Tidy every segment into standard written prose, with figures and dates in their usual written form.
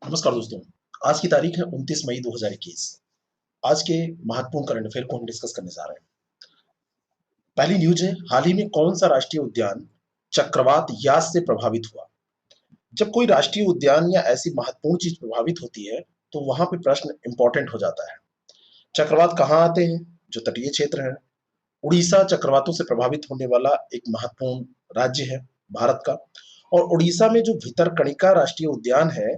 नमस्कार दोस्तों। आज की तारीख है 29 मई 2021। आज के महत्वपूर्ण करंट अफेयर को हम डिस्कस करने जा रहे हैं। पहली न्यूज है, हाल ही में कौन सा राष्ट्रीय उद्यान चक्रवात यास से प्रभावित हुआ। जब कोई राष्ट्रीय उद्यान या ऐसी महत्वपूर्ण चीज प्रभावित होती है तो वहां पे प्रश्न इंपॉर्टेंट हो जाता है। चक्रवात कहाँ आते हैं? जो तटीय क्षेत्र है। उड़ीसा चक्रवातों से प्रभावित होने वाला एक महत्वपूर्ण राज्य है भारत का। और उड़ीसा में जो भितरकणिका राष्ट्रीय उद्यान है,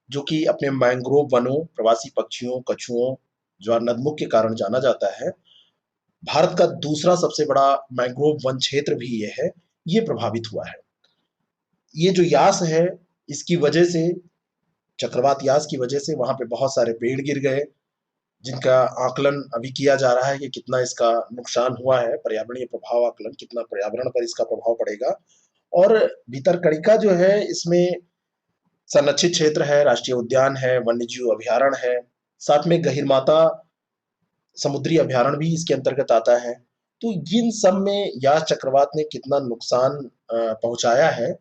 जो कि अपने मैंग्रोव वनों, प्रवासी पक्षियों, कछुओं, ज्वार नदमुख के कारण जाना जाता है, भारत का दूसरा सबसे बड़ा मैंग्रोव वन क्षेत्र भी ये है, ये प्रभावित हुआ है। ये जो यास है, इसकी वजह से, चक्रवात यास की वजह से वहां पे बहुत सारे पेड़ गिर गए, जिनका आकलन अभी किया जा रहा है कि कितना इसका नुकसान हुआ है। पर्यावरणीय प्रभाव आकलन, कितना पर्यावरण पर इसका प्रभाव पड़ेगा। और भितरकणिका जो है, इसमें संरक्षित क्षेत्र है, राष्ट्रीय उद्यान है, वन्यजीव अभयारण्य है, साथ में गहिरमाता समुद्री अभयारण्य भी इसके अंतर्गत आता है। तो इन सब में यास चक्रवात ने कितना नुकसान पहुंचाया है,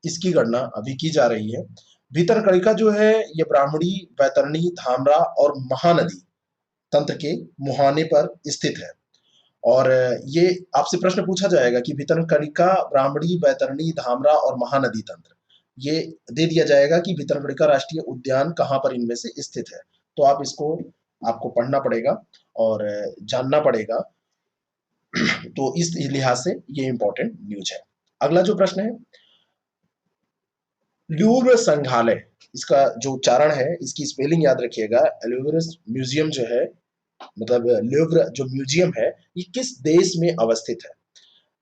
इसकी गणना अभी की जा रही है। भितरकणिका जो है, ये ब्राह्मणी, बैतरणी, धामरा और महानदी तंत्र के मुहाने पर स्थित है। और ये आपसे प्रश्न पूछा जाएगा कि भितरकणिका, ब्राह्मणी, बैतरणी, धामरा और महानदी तंत्र, ये दे दिया जाएगा कि भितरकणिका राष्ट्रीय उद्यान कहाँ पर इनमें से स्थित है। तो आप इसको, आपको पढ़ना पड़ेगा और जानना पड़ेगा। तो इस लिहाज से ये इंपॉर्टेंट न्यूज है। अगला जो प्रश्न है, ल्यूवर संग्रहालय, इसका जो उच्चारण है, इसकी स्पेलिंग याद रखिएगा। ल्यूवर म्यूजियम जो है, मतलब ल्यूवर जो म्यूजियम है, ये किस देश में अवस्थित है?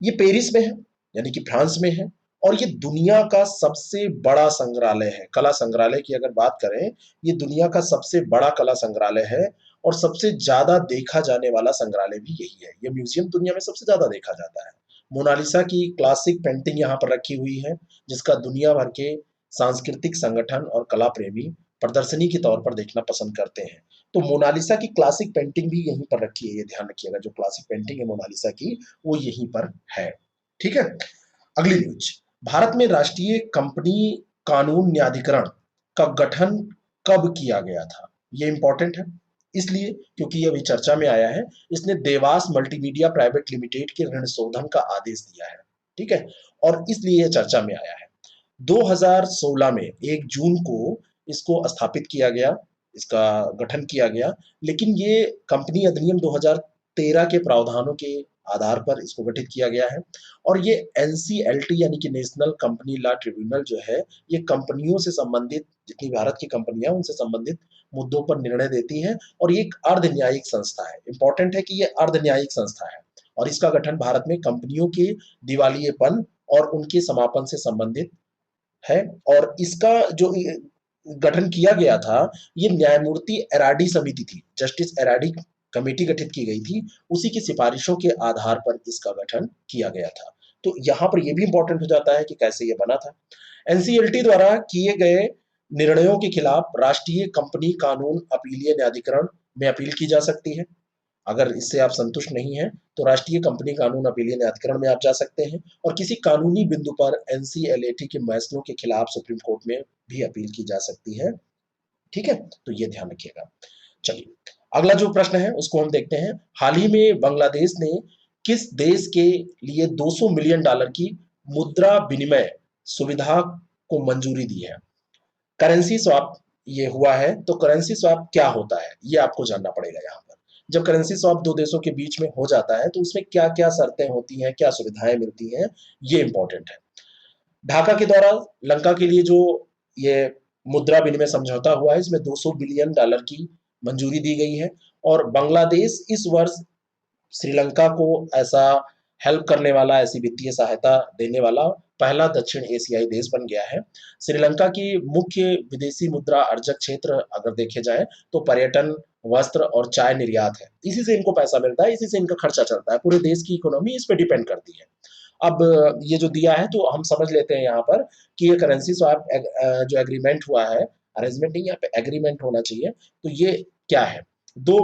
ये पेरिस में है, यानी कि फ्रांस में है। और ये दुनिया का सबसे बड़ा संग्रहालय है। कला संग्रहालय की अगर बात करें, ये दुनिया का सबसे बड़ा कला संग्रहालय है और सबसे ज्यादा देखा जाने वाला संग्रहालय भी यही है। ये म्यूजियम दुनिया में सबसे ज्यादा देखा जाता है। मोनालिसा की क्लासिक पेंटिंग यहाँ पर रखी हुई है, जिसका दुनिया भर के सांस्कृतिक संगठन और कला प्रेमी प्रदर्शनी के तौर पर देखना पसंद करते हैं। तो मोनालिसा की क्लासिक पेंटिंग भी यहीं पर रखी है, ये ध्यान रखिएगा। जो क्लासिक पेंटिंग है मोनालिसा की, वो यहीं पर है। ठीक है। अगली न्यूज, भारत में राष्ट्रीय कंपनी कानून न्यायाधिकरण का गठन कब किया गया था? ये इंपॉर्टेंट है इसलिए क्योंकि ये अभी चर्चा में आया है। इसने देवास मल्टीमीडिया प्राइवेट लिमिटेड के ऋण शोधन का आदेश दिया है। ठीक है। और इसलिए यह चर्चा में आया है। 2016 में 1 जून को इसको स्थापित किया गया, इसका गठन किया गया। लेकिन ये कंपनी अधिनियम 2013 के प्रावधानों के आधार पर इसको गठित किया गया है। और ये एनसीएलटी यानी कि नेशनल कंपनी लॉ ट्रिब्यूनल जो है, ये कंपनियों से संबंधित, जितनी भारत की कंपनियां उनसे संबंधित मुद्दों पर निर्णय देती है। और ये एक अर्ध न्यायिक संस्था है। इंपॉर्टेंट है कि ये अर्ध न्यायिक संस्था है। और इसका गठन भारत में कंपनियों के दिवालियेपन और उनके समापन से संबंधित है। और इसका जो गठन किया गया था, ये न्यायमूर्ति एराडी समिति थी, जस्टिस एराडी कमेटी गठित की गई थी। उसी की सिफारिशों के आधार पर इसका गठन किया गया था। तो यहाँ पर यह भी इंपॉर्टेंट हो जाता है कि कैसे ये बना था। एनसीएलटी द्वारा किए गए निर्णयों के खिलाफ राष्ट्रीय कंपनी कानून अपीलीय न्यायाधिकरण में अपील की जा सकती है। अगर इससे आप संतुष्ट नहीं हैं, तो राष्ट्रीय कंपनी कानून अपीलीय न्यायाधिकरण में आप जा सकते हैं। और किसी कानूनी बिंदु पर एनसीएलटी के फैसलों के खिलाफ सुप्रीम कोर्ट में भी अपील की जा सकती है। ठीक है, तो ये ध्यान रखिएगा। चलिए, अगला जो प्रश्न है उसको हम देखते हैं। हाल ही में बांग्लादेश ने किस देश के लिए $200 मिलियन की मुद्रा विनिमय सुविधा को मंजूरी दी है? करेंसी स्वैप ये हुआ है। तो करेंसी स्वैप क्या होता है, ये आपको जानना पड़ेगा। यहाँ पर जब करेंसी स्वैप दो देशों के बीच में हो जाता है, तो उसमें क्या क्या शर्तें होती हैं, क्या सुविधाएं मिलती हैं, ये इंपॉर्टेंट है। ढाका के दौरान लंका के लिए जो ये मुद्रा विनिमय समझौता हुआ है, इसमें $200 बिलियन की मंजूरी दी गई है। और बांग्लादेश इस वर्ष श्रीलंका को ऐसा हेल्प करने वाला, ऐसी वित्तीय सहायता देने वाला पहला दक्षिण एशियाई देश बन गया है। श्रीलंका की मुख्य विदेशी मुद्रा अर्जक क्षेत्र अगर देखे जाए, तो पर्यटन, वस्त्र और चाय निर्यात है। इसी से इनको पैसा मिलता है, इसी से इनका खर्चा चलता है। पूरे देश की इकोनॉमी इस पे डिपेंड करती है। अब ये जो दिया है, तो हम समझ लेते हैं यहाँ पर कि ये करेंसी स्वैप जो एग्रीमेंट हुआ है, अरेंजमेंट नहीं, यहाँ पे एग्रीमेंट होना चाहिए। तो ये क्या है? दो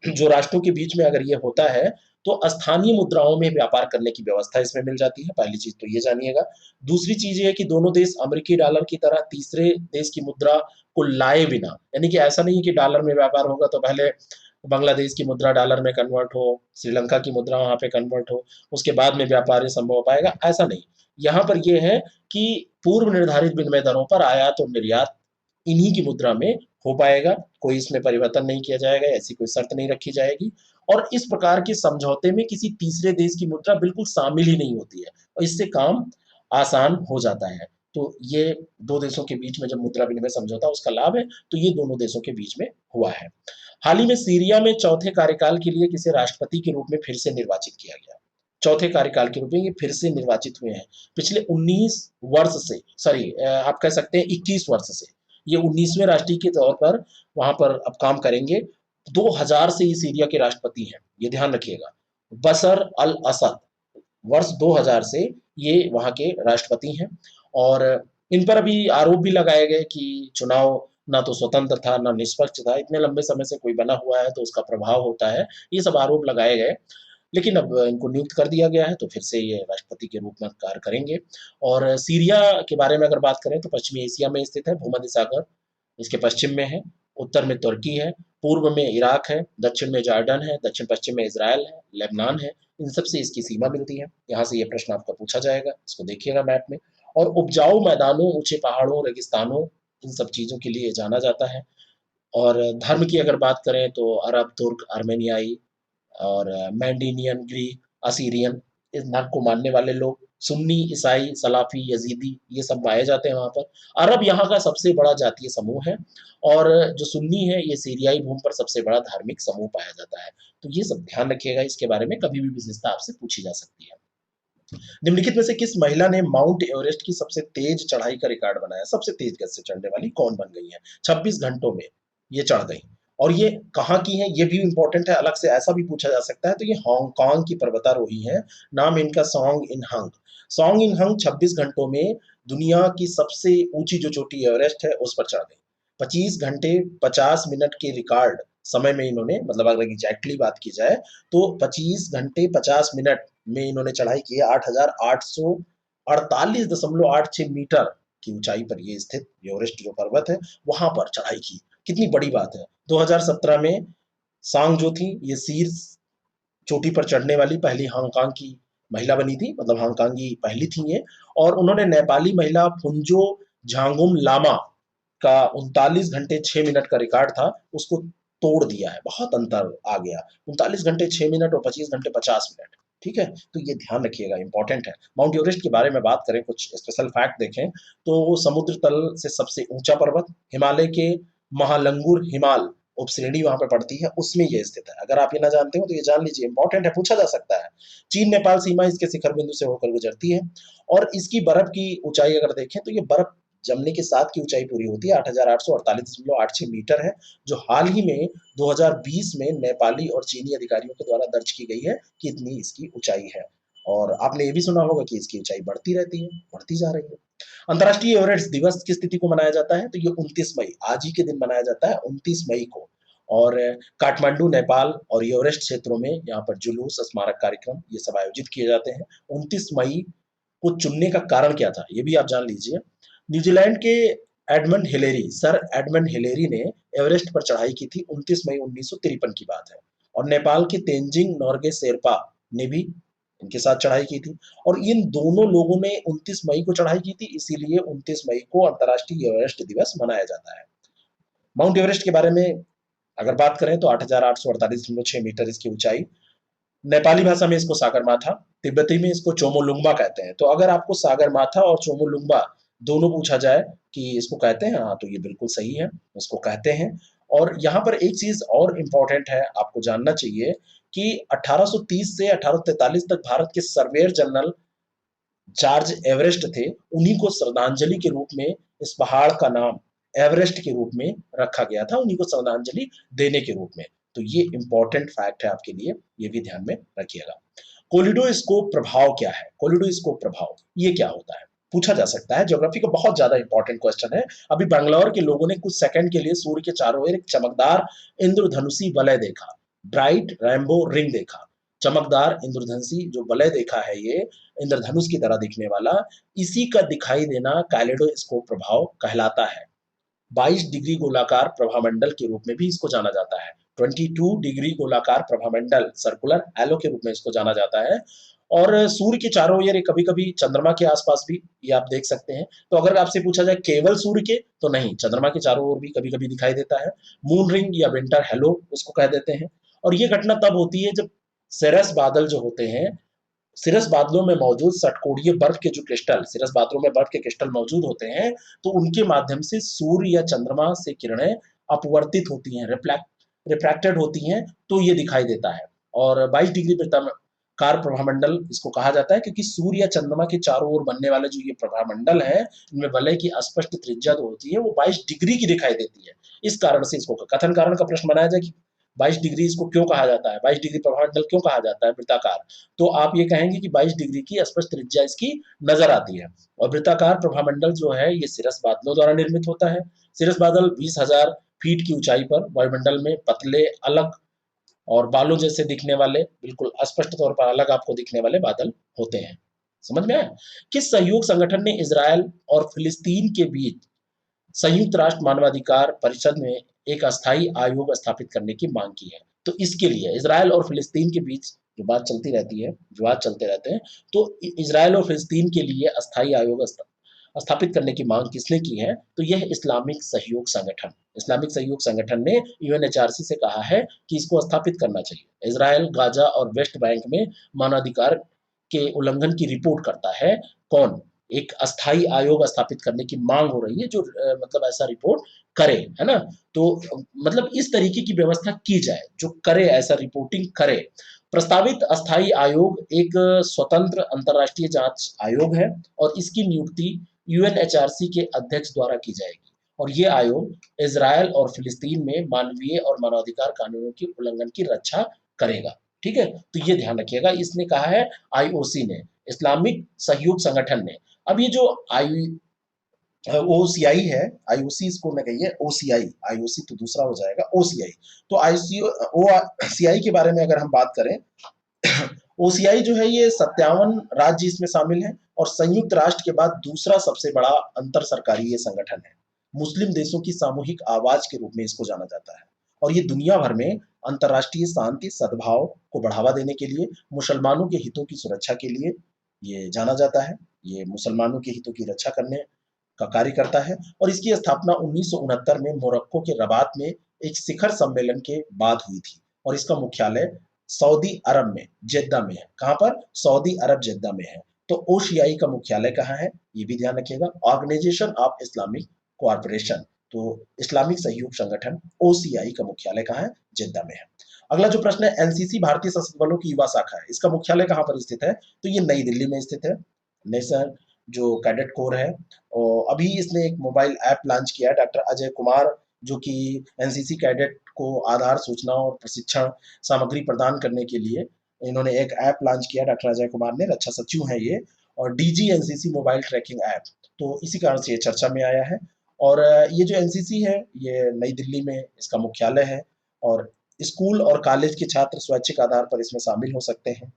जो राष्ट्रों के बीच में अगर ये होता है, तो स्थानीय मुद्राओं में व्यापार करने की व्यवस्था इसमें मिल जाती है। पहली चीज तो ये जानिएगा। दूसरी चीज ये है कि दोनों देश अमेरिकी डॉलर की तरह तीसरे देश की मुद्रा को लाए बिना, यानी कि ऐसा नहीं है कि डॉलर में व्यापार होगा तो पहले बांग्लादेश की मुद्रा डॉलर में कन्वर्ट हो, श्रीलंका की मुद्रा वहां पे कन्वर्ट हो, उसके बाद में व्यापार संभव हो पाएगा, ऐसा नहीं। यहाँ पर यह है कि पूर्व निर्धारित विनिमय दरों पर आयात और निर्यात इन्हीं की मुद्रा में हो पाएगा, कोई इसमें परिवर्तन नहीं किया जाएगा, ऐसी कोई शर्त नहीं रखी जाएगी। और इस प्रकार के समझौते में किसी तीसरे देश की मुद्रा बिल्कुल शामिल ही नहीं होती है और इससे काम आसान हो जाता है। तो ये दो देशों के बीच में जब मुद्रा विनिमय समझौता उसका लाभ है, तो ये दोनों देशों के बीच में हुआ है। हाल ही में सीरिया में चौथे कार्यकाल के लिए किसी राष्ट्रपति के रूप में फिर से निर्वाचित किया गया। चौथे कार्यकाल के रूप में ये फिर से निर्वाचित हुए हैं। पिछले 19 वर्ष से, सॉरी आप कह सकते हैं 21 वर्ष से, ये 19वें राष्ट्रीय के तौर पर वहां पर अब काम करेंगे। 2000 से ये सीरिया के राष्ट्रपति हैं, ये ध्यान रखिएगा। बशर अल असद वर्ष 2000 से ये वहां के राष्ट्रपति हैं। और इन पर अभी आरोप भी लगाए गए कि चुनाव ना तो स्वतंत्र था ना निष्पक्ष था, इतने लंबे समय से कोई बना हुआ है तो उसका प्रभाव होता है, ये सब आरोप लगाए गए। लेकिन अब इनको नियुक्त कर दिया गया है तो फिर से ये राष्ट्रपति के रूप में कार्य करेंगे। और सीरिया के बारे में अगर बात करें तो पश्चिमी एशिया में स्थित है, भूमध्य सागर इसके पश्चिम में है, उत्तर में तुर्की है, पूर्व में इराक है, दक्षिण में जॉर्डन है, दक्षिण पश्चिम में इसराइल है, लेबनान है, इन सबसे इसकी सीमा मिलती है। यहाँ से ये प्रश्न आपका पूछा जाएगा, इसको देखिएगा मैप में। और उपजाऊ मैदानों, ऊंचे पहाड़ों, रेगिस्तानों, इन सब चीजों के लिए जाना जाता है। और धर्म की अगर बात करें तो अरब, तुर्क, आर्मेनियाई और मैंडीनियन, ग्रीक, असीरियन, इस नाम को मानने वाले लोग, सुन्नी, ईसाई, सलाफी, यजीदी, ये सब पाए जाते हैं वहाँ पर। अरब यहाँ का सबसे बड़ा जातीय समूह है और जो सुन्नी है ये सीरियाई भूमि पर सबसे बड़ा धार्मिक समूह पाया जाता है। तो ये सब ध्यान रखिएगा, इसके बारे में कभी भी विशेषता आपसे पूछी जा सकती है। निम्नलिखित में से किस महिला ने माउंट एवरेस्ट की सबसे तेज चढ़ाई का रिकॉर्ड बनाया? सबसे तेज गति से चढ़ने वाली कौन बन गई है? 26 घंटों में ये चढ़ गई। और ये कहाँ की है ये भी इंपॉर्टेंट है, अलग से ऐसा भी पूछा जा सकता है। तो ये हांगकांग की पर्वतारोही है, नाम इनका song in hung. Song in हंग 26 घंटों में दुनिया की सबसे ऊंची जो चोटी एवरेस्ट है उस पर चढ़ गई। 25 घंटे 50 मिनट के रिकॉर्ड समय में इन्होंने, मतलब अगर एग्जैक्टली बात की जाए तो 25 घंटे 50 मिनट में इन्होंने चढ़ाई की है 8,848.86 मीटर की ऊंचाई पर ये स्थित एवरेस्ट जो पर्वत है वहां पर चढ़ाई की। कितनी बड़ी बात है। 2017 में सांग जो थी ये शीर्ष चोटी पर चढ़ने वाली पहली हांगकांग की महिला बनी थी, मतलब हांगकांगी पहली थी ये। और उन्होंने नेपाली महिला फुंजो झांगुम लामा का 39 घंटे 6 मिनट का रिकॉर्ड था उसको तोड़ दिया है, बहुत अंतर आ गया। 39 घंटे 6 मिनट और 25 घंटे 50 मिनट। ठीक है, तो ये ध्यान रखिएगा, इंपॉर्टेंट है। माउंट एवरेस्ट के बारे में बात करें, कुछ स्पेशल फैक्ट देखें तो वो समुद्र तल से सबसे ऊंचा पर्वत, हिमालय के महालंगुर हिमाल उपश्रेणी वहां पे पड़ती है, उसमें ये स्थित है। अगर आप ये ना जानते हो तो ये जान लीजिए, इंपॉर्टेंट है, पूछा जा सकता है। चीन नेपाल सीमा इसके शिखर बिंदु से होकर गुजरती है। और इसकी बर्फ की ऊंचाई अगर देखें तो ये बर्फ जमने के साथ की ऊंचाई पूरी होती है 8,848.86 मीटर है, जो हाल ही में 2020 में नेपाली और चीनी अधिकारियों के द्वारा दर्ज की गई है कि इतनी इसकी ऊंचाई है। और आपने ये भी सुना होगा कि इसकी ऊंचाई बढ़ती रहती है, बढ़ती जा रही है। अंतर्राष्ट्रीय एवरेस्ट दिवस किस तिथि को मनाया जाता है? तो ये 29 मई, आज ही के दिन मनाया जाता है 29 मई को। और काठमांडू, नेपाल और एवरेस्ट क्षेत्रों में यहाँ पर जुलूस, स्मारक कार्यक्रम ये सब आयोजित किए जाते हैं। 29 मई को चुनने का कारण क्या था ये भी आप जान लीजिए। न्यूजीलैंड के Edmund Hillary, sir Edmund Hillary ने एवरेस्ट पर चढ़ाई की थी, 29 मई 1953 की बात है। और नेपाल के तेंजिंग नोर्गे शेरपा ने भी इनके साथ चढ़ाई की थी। और इन दोनों लोगों ने 29 मई को चढ़ाई की थी, इसीलिए 29 मई को अंतर्राष्ट्रीय एवरेस्ट दिवस मनाया जाता है। माउंट एवरेस्ट के बारे में अगर बात करें तो 8,848.6 मीटर इसकी ऊंचाई। नेपाली भाषा में इसको सागरमाथा, तिब्बती में इसको चोमोलुंगमा कहते हैं। तो अगर आपको सागरमाथा और चोमोलुंगमा दोनों पूछा जाए कि इसको कहते हैं, हाँ तो ये बिल्कुल सही है, इसको कहते हैं। और यहाँ पर एक चीज और इम्पोर्टेंट है, आपको जानना चाहिए कि 1830 से 1843 तक भारत के सर्वेयर जनरल जॉर्ज एवरेस्ट थे, उन्हीं को श्रद्धांजलि के रूप में इस पहाड़ का नाम एवरेस्ट के रूप में रखा गया था, उन्हीं को श्रद्धांजलि देने के रूप में। तो ये इंपॉर्टेंट फैक्ट है आपके लिए, ये भी ध्यान में रखिएगा। कोलिडोस्कोप प्रभाव क्या है? कोलिडोस्कोप प्रभाव ये क्या होता है, पूछा जा सकता है। ज्योग्राफी का बहुत ज्यादा इंपॉर्टेंट क्वेश्चन है। अभी बैंगलोर के लोगों ने कुछ सेकंड के लिए सूर्य के चारों ओर एक चमकदार इंद्रधनुषी वलय देखा, ब्राइट रेनबो रिंग देखा। चमकदार इंद्रधनुषी जो वलय देखा है, ये इंद्रधनुष की तरह दिखने वाला, इसी का दिखाई देना कैलेडोस्कोप प्रभाव कहलाता है। 22 डिग्री गोलाकार प्रभामंडल के रूप में भी इसको जाना जाता है। 22 डिग्री गोलाकार प्रभामंडल, सर्कुलर हैलो के रूप में इसको जाना जाता है। और सूर्य के चारों ओर, ये कभी-कभी चंद्रमा के आसपास भी ये आप देख सकते हैं। तो अगर आपसे पूछा जाए केवल सूर्य के, तो नहीं, चंद्रमा के चारों ओर भी कभी-कभी दिखाई देता है। मून रिंग या विंटर हैलो उसको कह देते हैं। और ये घटना तब होती है जब सिरस बादल जो होते हैं, सिरस बादलों में मौजूद षटकोणीय बर्फ के जो क्रिस्टल, सिरस बादलों में बर्फ के क्रिस्टल मौजूद होते हैं, तो उनके माध्यम से सूर्य या चंद्रमा से किरणें अपवर्तित होती हैं, रिफ्रैक्टेड होती हैं, तो ये दिखाई देता है। और 22 डिग्री वृत्ताकार प्रभामंडल इसको कहा जाता है, क्योंकि सूर्य या चंद्रमा के चारों ओर बनने वाले जो ये प्रभामंडल है, इनमें वलय की अस्पष्ट त्रिज्या जो होती है वो 22 डिग्री की दिखाई देती है। इस कारण से इसको कथन कारण का प्रश्न बनाया जाए कि 22 डिग्री इसको क्यों कहा जाता है, 22 डिग्री प्रभामंडल क्यों कहा जाता है वृत्ताकार, तो आप ये कहेंगे कि 22 डिग्री की स्पष्ट त्रिज्या इसकी नजर आती है। और वृत्ताकार प्रभामंडल जो है ये सिरस बादलों द्वारा निर्मित होता है। सिरस बादल 20,000 फीट की ऊंचाई पर वायुमंडल में पतले, अलग और बालों जैसे दिखने वाले, बिल्कुल स्पष्ट तौर पर अलग आपको दिखने वाले बादल होते हैं। समझ में आया? किस सहयोग संगठन ने इजराइल और फिलिस्तीन के बीच संयुक्त राष्ट्र मानवाधिकार परिषद में एक अस्थायी आयोग स्थापित करने की मांग की है? तो इसके लिए इजराइल और फिलिस्तीन के बीच जो बात चलती रहती है, विवाद चलते रहते हैं, तो इजराइल और फिलिस्तीन के लिए अस्थायी आयोग स्थापित करने की मांग किसने की है? तो यह इस्लामिक सहयोग संगठन, इस्लामिक सहयोग संगठन ने यूएनएचआरसी से कहा है कि इसको स्थापित करना चाहिए। इजराइल, गाजा और वेस्ट बैंक में मानवाधिकार के उल्लंघन की रिपोर्ट करता है कौन? एक अस्थायी आयोग स्थापित करने की मांग हो रही है जो मतलब ऐसा रिपोर्ट करे, है ना? तो मतलब इस तरीके की व्यवस्था की जाए जो करे, ऐसा रिपोर्टिंग करे। प्रस्तावित अस्थायी आयोग एक स्वतंत्र अंतर्राष्ट्रीय जांच आयोग है और इसकी नियुक्ति यूएनएचआरसी के अध्यक्ष द्वारा की जाएगी। और ये आयोग इजराइल और फिलिस्तीन में मानवीय और मानवाधिकार कानूनों की उल्लंघन की रक्षा करेगा। ठीक है, तो ये ध्यान रखिएगा, इसने कहा है आईओसी ने, इस्लामिक सहयोग संगठन ने। अब ये जो आई ओसीआई है, आईओसी इसको न कहिए ओसीआई, आईओसी तो दूसरा हो जाएगा, ओसीआई। तो ओसीआई के बारे में अगर हम बात करें, ओसीआई जो है ये 57 राज्य इसमें शामिल हैं और संयुक्त राष्ट्र के बाद दूसरा सबसे बड़ा अंतर सरकारी ये संगठन है। मुस्लिम देशों की सामूहिक आवाज के रूप में इसको जाना जाता है और ये दुनिया भर में अंतर्राष्ट्रीय शांति सद्भाव को बढ़ावा देने के लिए, मुसलमानों के हितों की सुरक्षा के लिए ये जाना जाता है। ये मुसलमानों के हितों की रक्षा करने का कार्य करता है और इसकी स्थापना 1969 में मोरक्को के रबात में एक शिखर सम्मेलन के बाद हुई थी और इसका मुख्यालय सऊदी अरब में जेद्दा में है। कहाँ पर? सऊदी अरब जेद्दा में है। तो ओसीआई का मुख्यालय कहाँ है, ये भी ध्यान रखिएगा। ऑर्गेनाइजेशन ऑफ इस्लामिक कोऑपरेशन, तो इस्लामिक सहयोग संगठन ओसीआई का मुख्यालय कहाँ है? जेद्दा में है। अगला जो प्रश्न है, एनसीसी भारतीय सशस्त्र बलों की युवा शाखा है, इसका मुख्यालय कहाँ पर स्थित है? तो ये नई दिल्ली में स्थित है। नेशनल जो कैडेट कोर है, और अभी इसने एक मोबाइल ऐप लॉन्च किया है, डॉक्टर अजय कुमार जो कि एनसीसी कैडेट को आधार सूचना और प्रशिक्षण सामग्री प्रदान करने के लिए इन्होंने एक ऐप लॉन्च किया। डॉक्टर अजय कुमार ने, रक्षा सचिव हैं ये, और DG NCC mobile tracking app, तो इसी कारण से ये चर्चा में आया है। और ये जो एनसीसी है ये नई दिल्ली में इसका मुख्यालय है और स्कूल और कॉलेज के छात्र स्वैच्छिक आधार पर इसमें शामिल हो सकते हैं।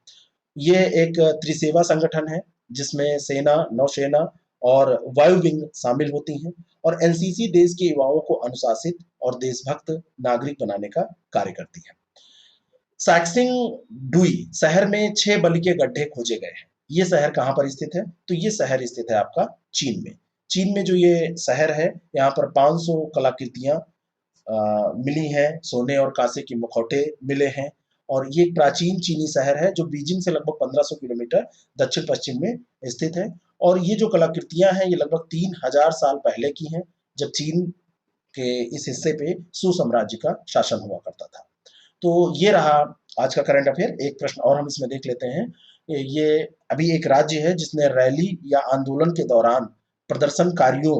ये एक त्रिसेवा संगठन है जिसमें सेना, नौसेना और वायु विंग शामिल होती हैं और एनसीसी देश के युवाओं को अनुशासित और देशभक्त नागरिक बनाने का कार्य करती है। सैक्सिंग डुई शहर में 6 बलि के गड्ढे खोजे गए हैं। ये शहर कहाँ पर स्थित है? तो ये शहर स्थित है आपका चीन में। चीन में जो ये शहर है, यहाँ पर 500 कलाकृतियां मिली हैं, सोने और कांसे के मुखौटे मिले हैं और ये एक प्राचीन चीनी शहर है जो बीजिंग से लगभग 1500 किलोमीटर दक्षिण पश्चिम में स्थित है। और ये जो कलाकृतियां हैं ये लगभग 3000 साल पहले की हैं, जब चीन के इस हिस्से पे सुसाम्राज्य का शासन हुआ करता था। तो ये रहा आज का करंट अफेयर। एक प्रश्न और हम इसमें देख लेते हैं। ये अभी एक राज्य है जिसने रैली या आंदोलन के दौरान प्रदर्शनकारियों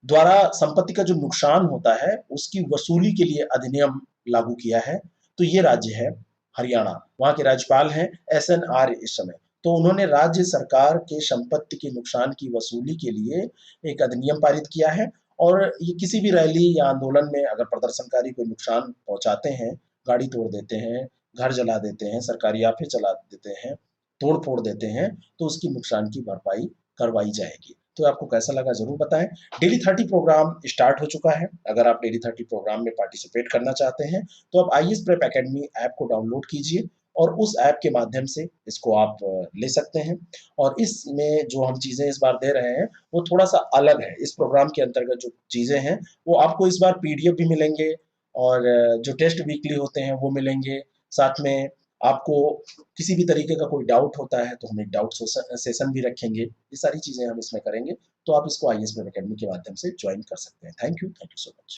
द्वारा संपत्ति का जो नुकसान होता है उसकी वसूली के लिए अधिनियम लागू किया है। तो ये राज्य है हरियाणा। वहाँ के राज्यपाल हैं एसएन इस समय। तो उन्होंने राज्य सरकार के संपत्ति के नुकसान की वसूली के लिए एक अधिनियम पारित किया है और ये किसी भी रैली या आंदोलन में अगर प्रदर्शनकारी कोई नुकसान पहुंचाते हैं, गाड़ी तोड़ देते हैं घर जला देते हैं, सरकारी ऑफिस जला देते हैं, तोड़-फोड़ देते हैं, तो उसकी नुकसान की भरपाई करवाई जाएगी। तो आपको कैसा लगा ज़रूर बताएँ। डेली 30 प्रोग्राम स्टार्ट हो चुका है। अगर आप डेली 30 प्रोग्राम में पार्टिसिपेट करना चाहते हैं, तो आप आईएएस प्रेप अकेडमी ऐप को डाउनलोड कीजिए और उस ऐप के माध्यम से इसको आप ले सकते हैं। और इसमें जो हम चीज़ें इस बार दे रहे हैं, वो थोड़ा-सा अलग है। इस प्रोग्राम के अंतर्गत जो चीज़ें हैं, वो आपको इस बार पीडीएफ भी मिलेंगे और जो टेस्ट वीकली होते हैं, वो मिलेंगे। साथ में आपको किसी भी तरीके का कोई डाउट होता है, तो हम एक डाउट सेशन भी रखेंगे। ये सारी चीज़ें हम इसमें करेंगे, तो आप इसको आईएएस प्रेप अकेडमी के माध्यम से जॉइन कर सकते हैं। Thank you so much.